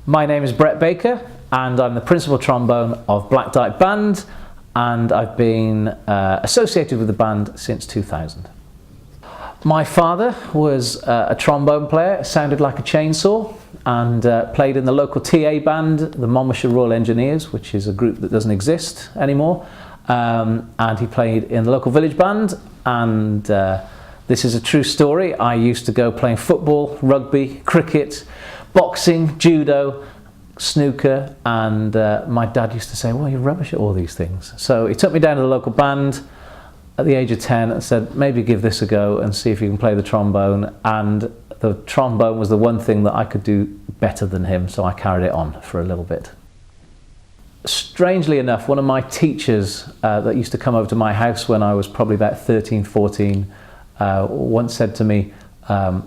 My name is Brett Baker and I'm the principal trombone of Black Dyke Band, and I've been associated with the band since 2000. My father was a trombone player, sounded like a chainsaw, and played in the local TA band, the Monmouthshire Royal Engineers, which is a group that doesn't exist anymore. And he played in the local village band, and this is a true story. I used to go playing football, rugby, cricket, boxing, judo, snooker, and my dad used to say, well, you're rubbish at all these things. So he took me down to the local band at the age of 10 and said, maybe give this a go and see if you can play the trombone. And the trombone was the one thing that I could do better than him, so I carried it on for a little bit. Strangely enough, one of my teachers that used to come over to my house when I was probably about 13, 14, once said to me,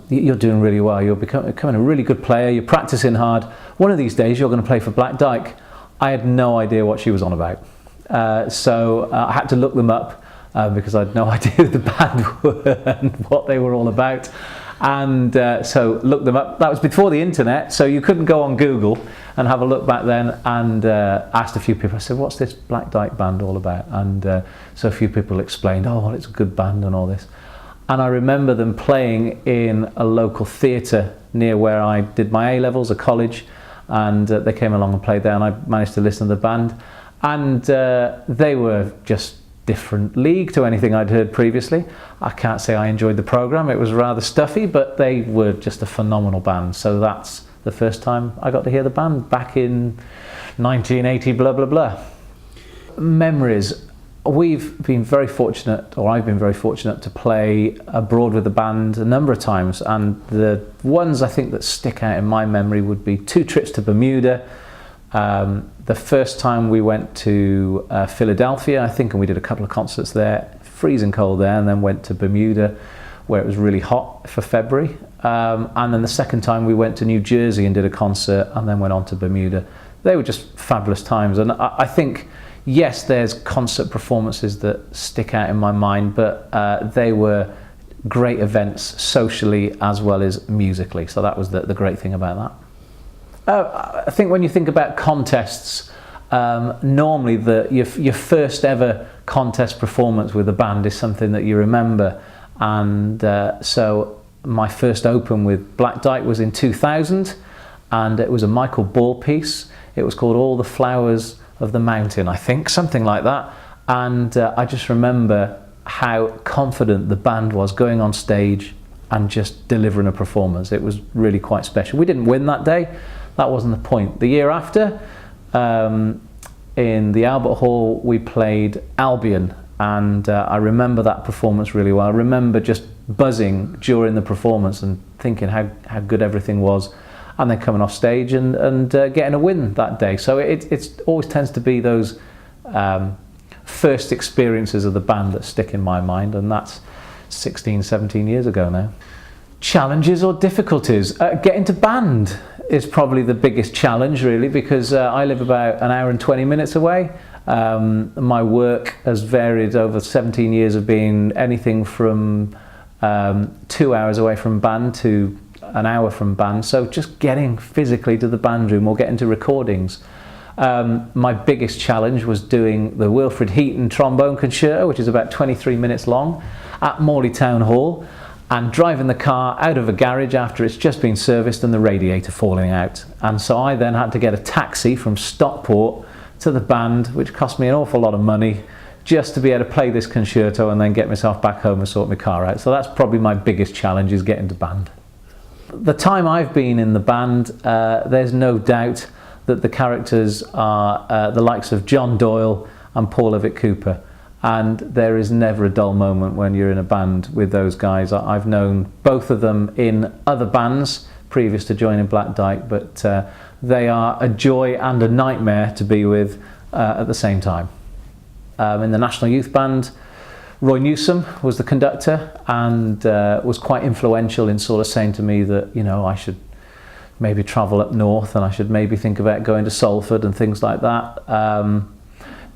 you're doing really well, you're becoming a really good player, you're practicing hard, one of these days you're going to play for Black Dyke. I had no idea what she was on about. So I had to look them up because I had no idea who the band were and what they were all about. And so looked them up. That was before the internet, so you couldn't go on Google and have a look back then, and asked a few people. I said, what's this Black Dyke Band all about? And so a few people explained, oh, well, it's a good band and all this. And I remember them playing in a local theatre near where I did my A-levels, a college, and they came along and played there, and I managed to listen to the band. And they were just different league to anything I'd heard previously. I can't say I enjoyed the programme, it was rather stuffy, but they were just a phenomenal band. So that's the first time I got to hear the band, back in 1980, blah, blah, blah. Memories. We've been very fortunate, or I've been very fortunate, to play abroad with the band a number of times, and the ones I think that stick out in my memory would be 2 trips to Bermuda. The first time we went to Philadelphia, I think, and we did a couple of concerts there, freezing cold there, and then went to Bermuda where it was really hot for February. And then the second time we went to New Jersey and did a concert, and then went on to Bermuda. They were just fabulous times, and I think, yes, there's concert performances that stick out in my mind, but they were great events socially as well as musically, so that was the great thing about that. I think when you think about contests, normally your first ever contest performance with a band is something that you remember, and so my first open with Black Dyke was in 2000, and it was a Michael Ball piece. It was called All the Flowers of the Mountain, I think, something like that, and I just remember how confident the band was going on stage and just delivering a performance. It was really quite special. We didn't win that day. That wasn't the point. The year after, in the Albert Hall, we played Albion, and I remember that performance really well. I remember just buzzing during the performance and thinking how good everything was, and then coming off stage and getting a win that day. So it always tends to be those first experiences of the band that stick in my mind, and that's 16, 17 years ago now. Challenges or difficulties? Getting to band is probably the biggest challenge, really, because I live about an hour and 20 minutes away. My work has varied over 17 years of being anything from 2 hours away from band to an hour from band, so just getting physically to the band room or getting to recordings. My biggest challenge was doing the Wilfred Heaton trombone concerto, which is about 23 minutes long, at Morley Town Hall, and driving the car out of a garage after it's just been serviced and the radiator falling out. And so I then had to get a taxi from Stockport to the band, which cost me an awful lot of money, just to be able to play this concerto and then get myself back home and sort my car out. So that's probably my biggest challenge, is getting to band. The time I've been in the band, there's no doubt that the characters are the likes of John Doyle and Paul Evatt Cooper. And there is never a dull moment when you're in a band with those guys. I've known both of them in other bands previous to joining Black Dyke, but they are a joy and a nightmare to be with at the same time. In the National Youth Band, Roy Newsom was the conductor, and was quite influential in sort of saying to me that, you know, I should maybe travel up north and I should maybe think about going to Salford and things like that.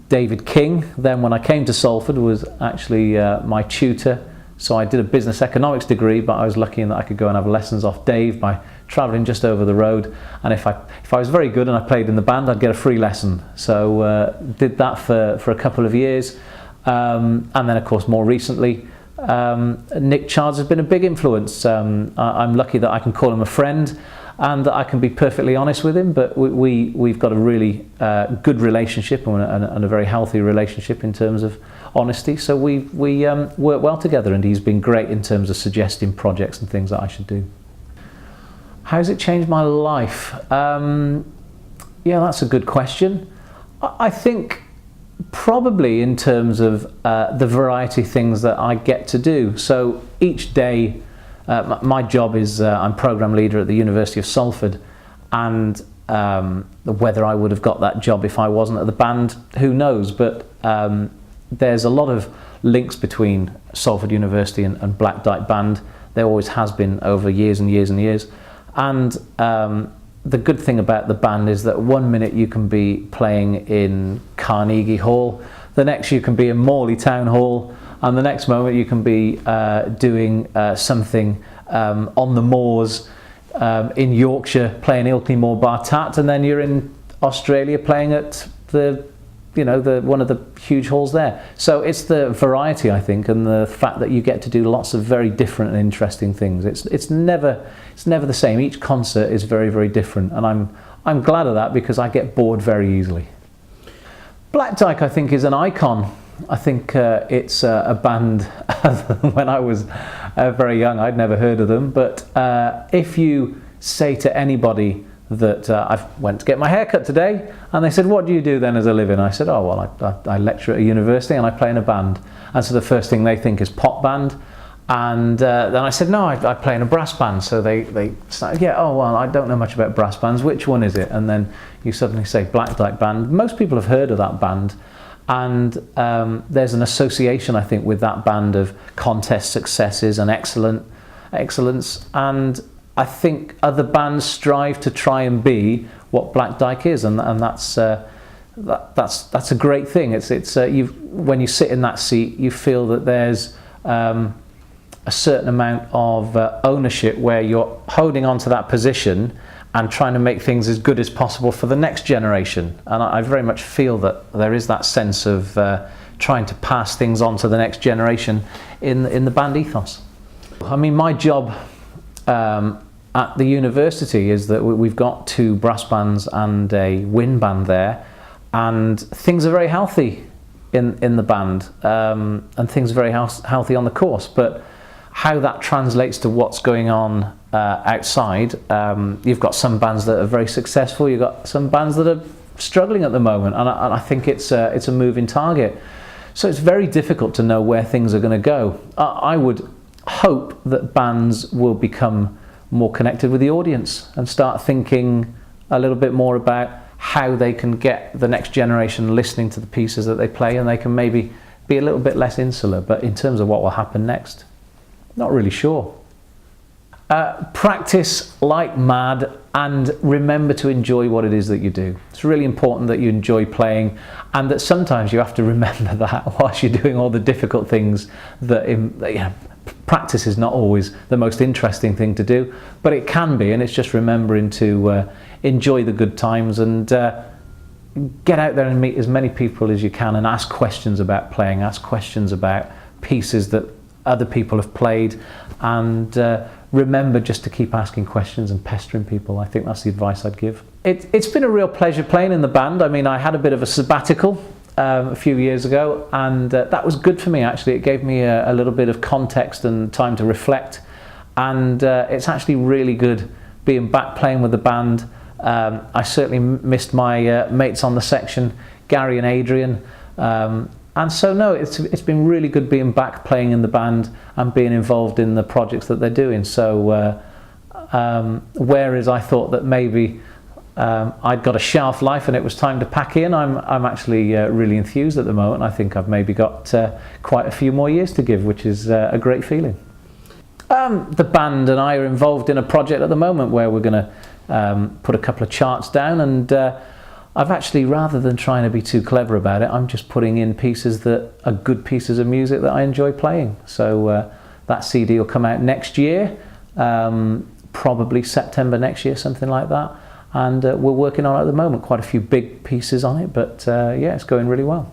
David King, then when I came to Salford, was actually my tutor. So I did a business economics degree, but I was lucky in that I could go and have lessons off Dave, my travelling just over the road. And if I was very good and I played in the band, I'd get a free lesson. So did that for a couple of years. And then, of course, more recently, Nick Charles has been a big influence. I'm lucky that I can call him a friend and that I can be perfectly honest with him, but we've got a really good relationship and a very healthy relationship in terms of honesty. So we work well together, and he's been great in terms of suggesting projects and things that I should do. How has it changed my life? Yeah, that's a good question. I think probably in terms of the variety of things that I get to do. So each day, my job is I'm program leader at the University of Salford, and whether I would have got that job if I wasn't at the band, who knows, but there's a lot of links between Salford University and Black Dyke Band. There always has been over years and years and years. And the good thing about the band is that one minute you can be playing in Carnegie Hall, the next you can be in Morley Town Hall, and the next moment you can be doing something on the moors in Yorkshire, playing Ilkley Moor Bar Tat, and then you're in Australia playing at one of the huge halls there. So it's the variety, I think, and the fact that you get to do lots of very different and interesting things. It's never the same. Each concert is very, very different, and I'm glad of that, because I get bored very easily. Black Dyke, I think, is an icon. I think it's a band. When I was very young, I'd never heard of them, but if you say to anybody that I went to get my hair cut today, and they said, "What do you do then as a living?" I said, "Oh, well, I lecture at a university and I play in a band." And so the first thing they think is pop band, and then I said, "No, I play in a brass band." So they started, "Yeah, oh well, I don't know much about brass bands. Which one is it?" And then you suddenly say Black Dyke Band. Most people have heard of that band, and there's an association, I think, with that band of contest successes and excellence, and I think other bands strive to try and be what Black Dyke is, and that's a great thing. It's when you sit in that seat, you feel that there's a certain amount of ownership, where you're holding on to that position and trying to make things as good as possible for the next generation. And I very much feel that there is that sense of trying to pass things on to the next generation in the band ethos. I mean, my job at the university is that we've got 2 brass bands and a wind band there, and things are very healthy in the band, and things are very healthy on the course. But how that translates to what's going on outside, you've got some bands that are very successful, you've got some bands that are struggling at the moment, and I think it's a moving target. So it's very difficult to know where things are going to go. I would hope that bands will become more connected with the audience and start thinking a little bit more about how they can get the next generation listening to the pieces that they play, and they can maybe be a little bit less insular. But in terms of what will happen next, not really sure. Practice like mad, and remember to enjoy what it is that you do. It's really important that you enjoy playing, and that sometimes you have to remember that whilst you're doing all the difficult things that practice is not always the most interesting thing to do, but it can be, and it's just remembering to enjoy the good times and get out there and meet as many people as you can, and ask questions about playing, ask questions about pieces that other people have played, and remember just to keep asking questions and pestering people. I think that's the advice I'd give. It's been a real pleasure playing in the band. I mean, I had a bit of a sabbatical a few years ago, and that was good for me, actually. It gave me a little bit of context and time to reflect, and it's actually really good being back playing with the band. I certainly missed my mates on the section, Gary and Adrian, and so no, it's been really good being back playing in the band and being involved in the projects that they're doing. So whereas I thought that maybe I'd got a shelf life and it was time to pack in, I'm actually really enthused at the moment. I think I've maybe got quite a few more years to give, which is a great feeling. The band and I are involved in a project at the moment where we're going to put a couple of charts down, and I've actually, rather than trying to be too clever about it, I'm just putting in pieces that are good pieces of music that I enjoy playing. So that CD will come out next year. probably September next year, something like that. And we're working on it at the moment, quite a few big pieces on it, but yeah, it's going really well.